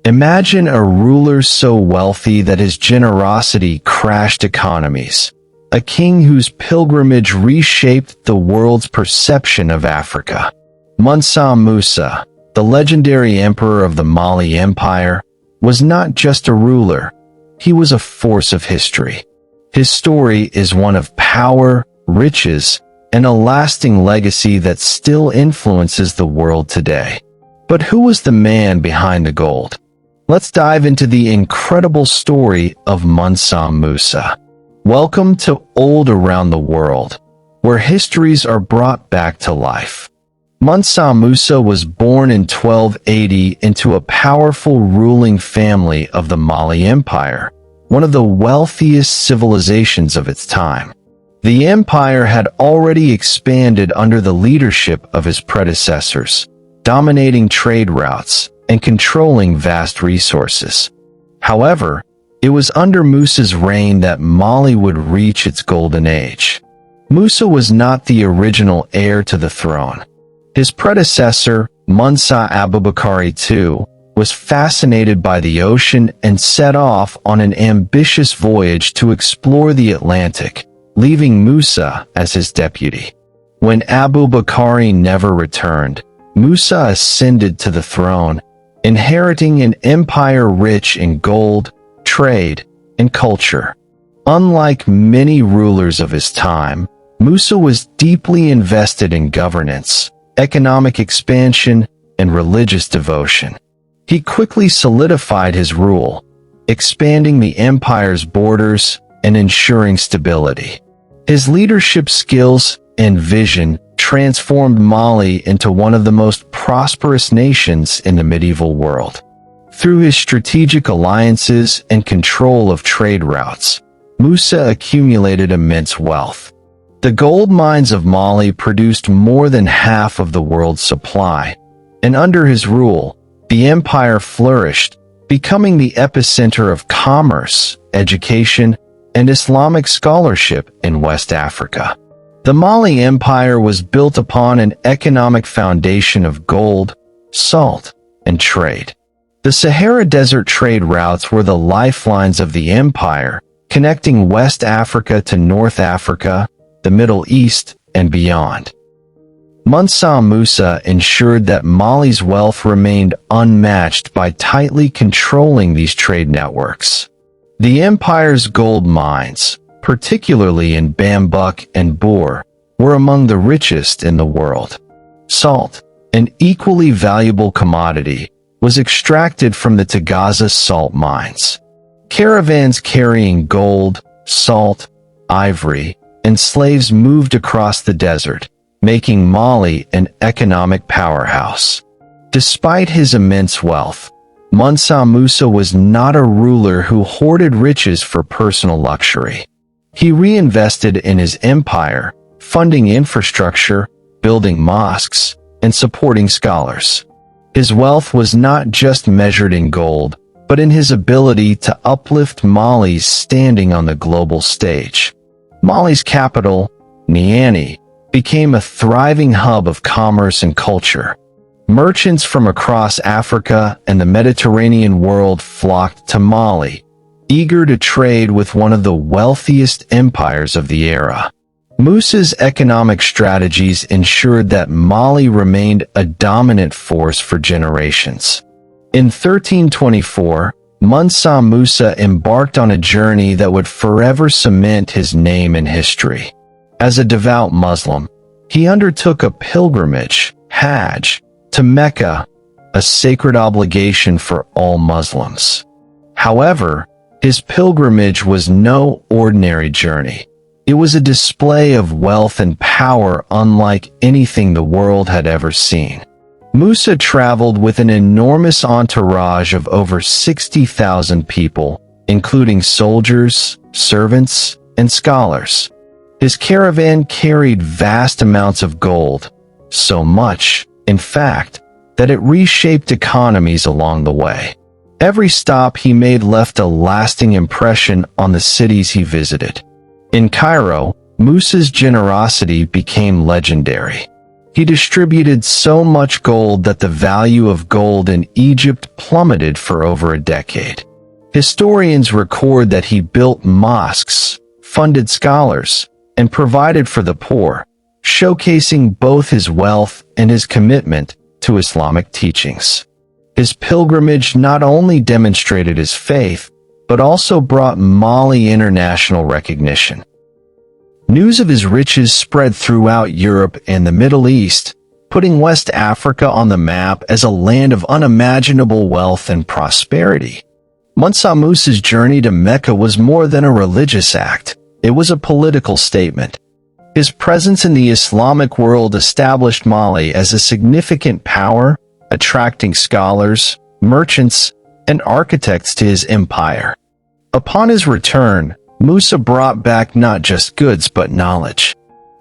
Imagine a ruler so wealthy that his generosity crashed economies. A king whose pilgrimage reshaped the world's perception of Africa. Mansa Musa, the legendary emperor of the Mali Empire, was not just a ruler. He was a force of history. His story is one of power, riches, and a lasting legacy that still influences the world today. But who was the man behind the gold? Let's dive into the incredible story of Mansa Musa. Welcome to Old Around the World, where histories are brought back to life. Mansa Musa was born in 1280 into a powerful ruling family of the Mali Empire, one of the wealthiest civilizations of its time. The empire had already expanded under the leadership of his predecessors, dominating trade routes and controlling vast resources. However, it was under Musa's reign that Mali would reach its golden age. Musa was not the original heir to the throne. His predecessor, Mansa Abubakari II, was fascinated by the ocean and set off on an ambitious voyage to explore the Atlantic, leaving Musa as his deputy. When Abubakari never returned, Musa ascended to the throne, inheriting an empire rich in gold, trade, and culture. Unlike many rulers of his time, Musa was deeply invested in governance, economic expansion, and religious devotion. He quickly solidified his rule, expanding the empire's borders and ensuring stability. His leadership skills and vision transformed Mali into one of the most prosperous nations in the medieval world. Through his strategic alliances and control of trade routes, Musa accumulated immense wealth. The gold mines of Mali produced more than half of the world's supply, and under his rule, the empire flourished, becoming the epicenter of commerce, education, and Islamic scholarship in West Africa. The Mali Empire was built upon an economic foundation of gold, salt, and trade. The Sahara Desert trade routes were the lifelines of the empire, connecting West Africa to North Africa, the Middle East, and beyond. Mansa Musa ensured that Mali's wealth remained unmatched by tightly controlling these trade networks. The empire's gold mines, particularly in Bambuk and Boer, were among the richest in the world. Salt, an equally valuable commodity, was extracted from the Tagaza salt mines. Caravans carrying gold, salt, ivory, and slaves moved across the desert, making Mali an economic powerhouse. Despite his immense wealth, Mansa Musa was not a ruler who hoarded riches for personal luxury. He reinvested in his empire, funding infrastructure, building mosques, and supporting scholars. His wealth was not just measured in gold, but in his ability to uplift Mali's standing on the global stage. Mali's capital, Niamey, became a thriving hub of commerce and culture. Merchants from across Africa and the Mediterranean world flocked to Mali, eager to trade with one of the wealthiest empires of the era. Musa's economic strategies ensured that Mali remained a dominant force for generations. In 1324, Mansa Musa embarked on a journey that would forever cement his name in history. As a devout Muslim, he undertook a pilgrimage, Hajj, to Mecca, a sacred obligation for all Muslims. However, his pilgrimage was no ordinary journey. It was a display of wealth and power unlike anything the world had ever seen. Musa traveled with an enormous entourage of over 60,000 people, including soldiers, servants, and scholars. His caravan carried vast amounts of gold, so much, in fact, that it reshaped economies along the way. Every stop he made left a lasting impression on the cities he visited. In Cairo, Musa's generosity became legendary. He distributed so much gold that the value of gold in Egypt plummeted for over a decade. Historians record that he built mosques, funded scholars, and provided for the poor, showcasing both his wealth and his commitment to Islamic teachings. His pilgrimage not only demonstrated his faith, but also brought Mali international recognition. News of his riches spread throughout Europe and the Middle East, putting West Africa on the map as a land of unimaginable wealth and prosperity. Mansa Musa's journey to Mecca was more than a religious act. It was a political statement. His presence in the Islamic world established Mali as a significant power, attracting scholars, merchants, and architects to his empire. Upon his return, Musa brought back not just goods but knowledge.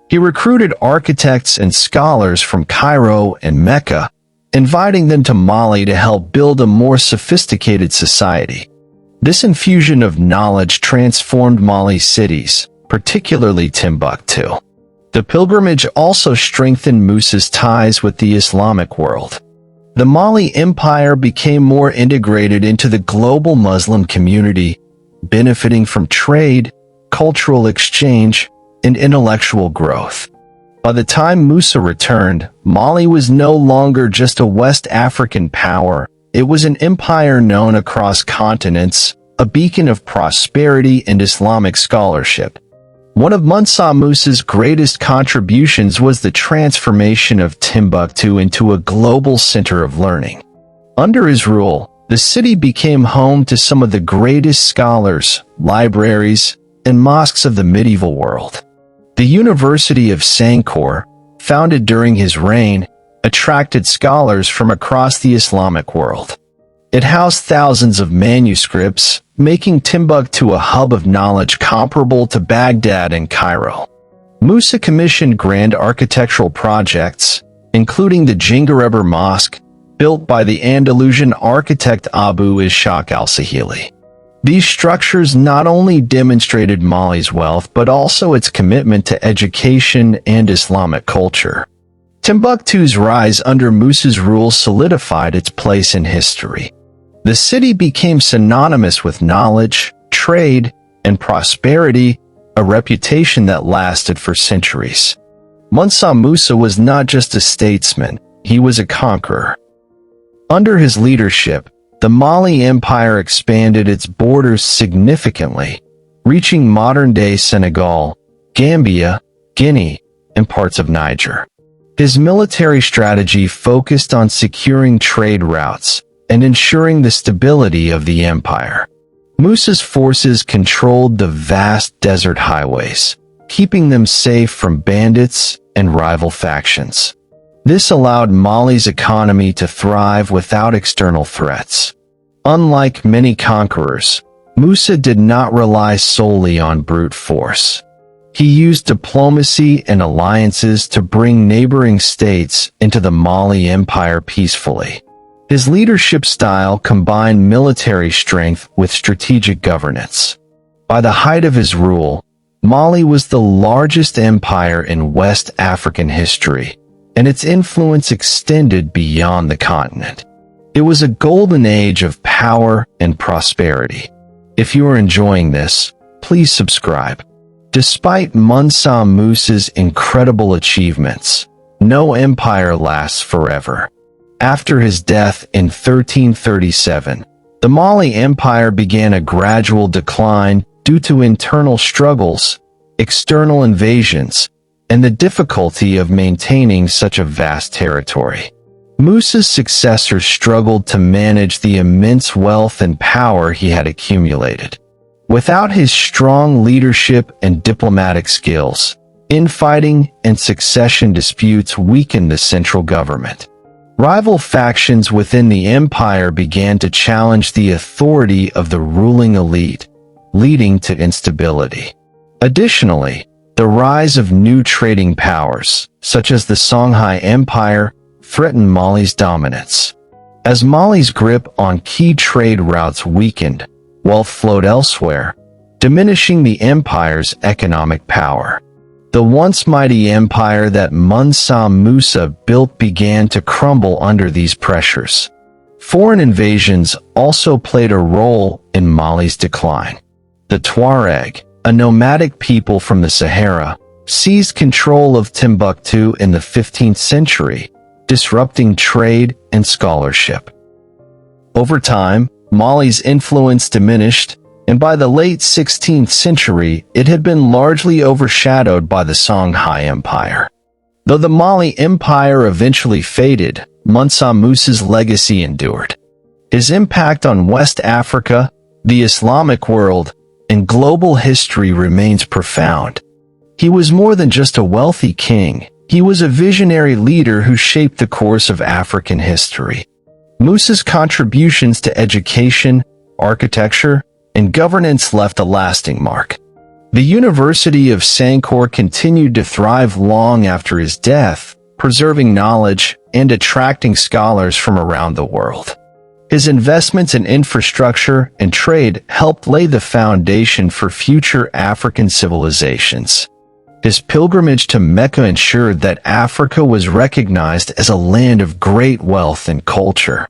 He recruited architects and scholars from Cairo and Mecca, inviting them to Mali to help build a more sophisticated society. This infusion of knowledge transformed Mali's cities, particularly Timbuktu. The pilgrimage also strengthened Musa's ties with the Islamic world. The Mali Empire became more integrated into the global Muslim community, benefiting from trade, cultural exchange, and intellectual growth. By the time Musa returned, Mali was no longer just a West African power. It was an empire known across continents, a beacon of prosperity and Islamic scholarship. One of Mansa Musa's greatest contributions was the transformation of Timbuktu into a global center of learning. Under his rule, the city became home to some of the greatest scholars, libraries, and mosques of the medieval world. The University of Sankore, founded during his reign, attracted scholars from across the Islamic world. It housed thousands of manuscripts, making Timbuktu a hub of knowledge comparable to Baghdad and Cairo. Musa commissioned grand architectural projects, including the Jingareber Mosque, built by the Andalusian architect Abu Ishaq al-Sahili. These structures not only demonstrated Mali's wealth but also its commitment to education and Islamic culture. Timbuktu's rise under Musa's rule solidified its place in history. The city became synonymous with knowledge, trade, and prosperity, a reputation that lasted for centuries. Mansa Musa was not just a statesman, he was a conqueror. Under his leadership, the Mali Empire expanded its borders significantly, reaching modern-day Senegal, Gambia, Guinea, and parts of Niger. His military strategy focused on securing trade routes and ensuring the stability of the empire. Musa's forces controlled the vast desert highways, keeping them safe from bandits and rival factions. This allowed Mali's economy to thrive without external threats. Unlike many conquerors, Musa did not rely solely on brute force. He used diplomacy and alliances to bring neighboring states into the Mali Empire peacefully. His leadership style combined military strength with strategic governance. By the height of his rule, Mali was the largest empire in West African history, and its influence extended beyond the continent. It was a golden age of power and prosperity. If you are enjoying this, please subscribe. Despite Mansa Musa's incredible achievements, no empire lasts forever. After his death in 1337, the Mali Empire began a gradual decline due to internal struggles, external invasions, and the difficulty of maintaining such a vast territory. Musa's successors struggled to manage the immense wealth and power he had accumulated. Without his strong leadership and diplomatic skills, infighting and succession disputes weakened the central government. Rival factions within the empire began to challenge the authority of the ruling elite, leading to instability. Additionally, the rise of new trading powers, such as the Songhai Empire, threatened Mali's dominance. As Mali's grip on key trade routes weakened, wealth flowed elsewhere, diminishing the empire's economic power. The once mighty empire that Mansa Musa built began to crumble under these pressures. Foreign invasions also played a role in Mali's decline. The Tuareg, a nomadic people from the Sahara, seized control of Timbuktu in the 15th century, disrupting trade and scholarship. Over time, Mali's influence diminished, and by the late 16th century, it had been largely overshadowed by the Songhai Empire. Though the Mali Empire eventually faded, Mansa Musa's legacy endured. His impact on West Africa, the Islamic world, and global history remains profound. He was more than just a wealthy king. He was a visionary leader who shaped the course of African history. Musa's contributions to education, architecture, and governance left a lasting mark. The University of Sankore continued to thrive long after his death, preserving knowledge and attracting scholars from around the world. His investments in infrastructure and trade helped lay the foundation for future African civilizations. His pilgrimage to Mecca ensured that Africa was recognized as a land of great wealth and culture.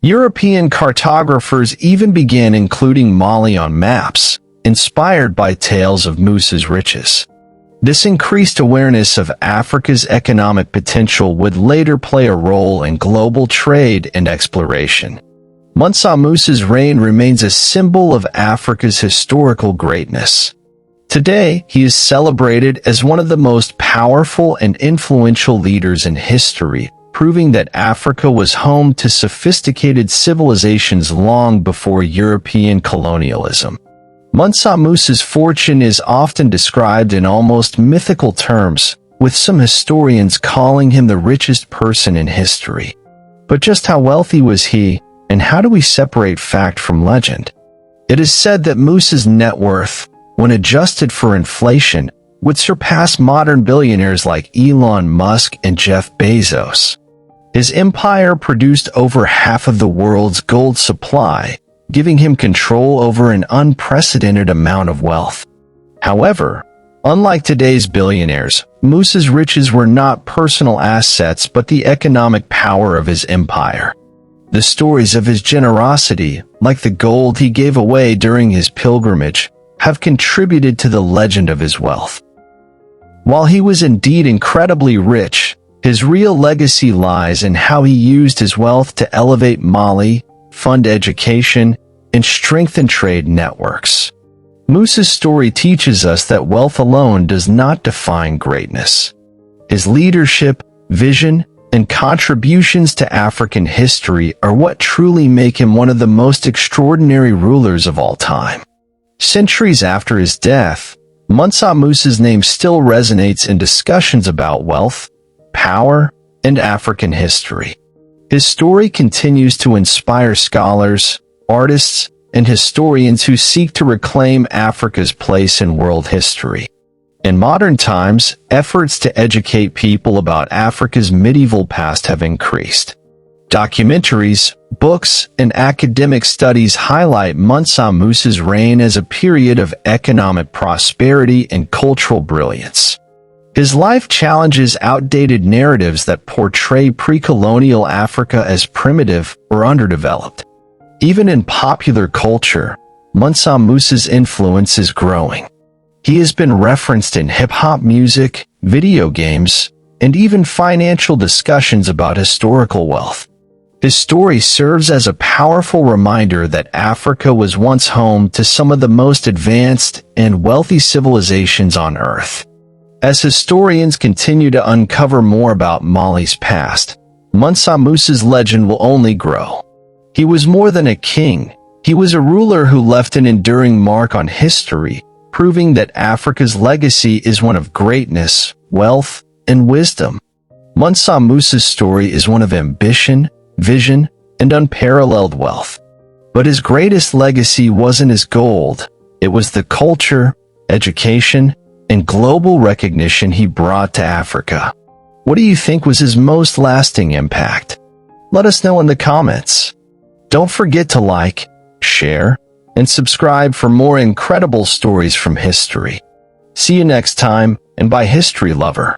European cartographers even began including Mali on maps, inspired by tales of Musa's riches. This increased awareness of Africa's economic potential would later play a role in global trade and exploration. Mansa Musa's reign remains a symbol of Africa's historical greatness. Today, he is celebrated as one of the most powerful and influential leaders in history, proving that Africa was home to sophisticated civilizations long before European colonialism. Mansa Musa's fortune is often described in almost mythical terms, with some historians calling him the richest person in history. But just how wealthy was he, and how do we separate fact from legend? It is said that Musa's net worth, when adjusted for inflation, would surpass modern billionaires like Elon Musk and Jeff Bezos. His empire produced over half of the world's gold supply, giving him control over an unprecedented amount of wealth. However, unlike today's billionaires, Musa's riches were not personal assets but the economic power of his empire. The stories of his generosity, like the gold he gave away during his pilgrimage, have contributed to the legend of his wealth. While he was indeed incredibly rich, his real legacy lies in how he used his wealth to elevate Mali, fund education, and strengthen trade networks. Musa's story teaches us that wealth alone does not define greatness. His leadership, vision, and contributions to African history are what truly make him one of the most extraordinary rulers of all time. Centuries after his death, Mansa Musa's name still resonates in discussions about wealth, power, and African history. His story continues to inspire scholars, artists, and historians who seek to reclaim Africa's place in world history. In modern times, efforts to educate people about Africa's medieval past have increased. Documentaries, books, and academic studies highlight Mansa Musa's reign as a period of economic prosperity and cultural brilliance. His life challenges outdated narratives that portray pre-colonial Africa as primitive or underdeveloped. Even in popular culture, Mansa Musa's influence is growing. He has been referenced in hip-hop music, video games, and even financial discussions about historical wealth. His story serves as a powerful reminder that Africa was once home to some of the most advanced and wealthy civilizations on Earth. As historians continue to uncover more about Mali's past, Mansa Musa's legend will only grow. He was more than a king. He was a ruler who left an enduring mark on history, proving that Africa's legacy is one of greatness, wealth, and wisdom. Mansa Musa's story is one of ambition, vision, and unparalleled wealth. But his greatest legacy wasn't his gold. It was the culture, education, and global recognition he brought to Africa. What do you think was his most lasting impact? Let us know in the comments. Don't forget to like, share, and subscribe for more incredible stories from history. See you next time, and by history lover.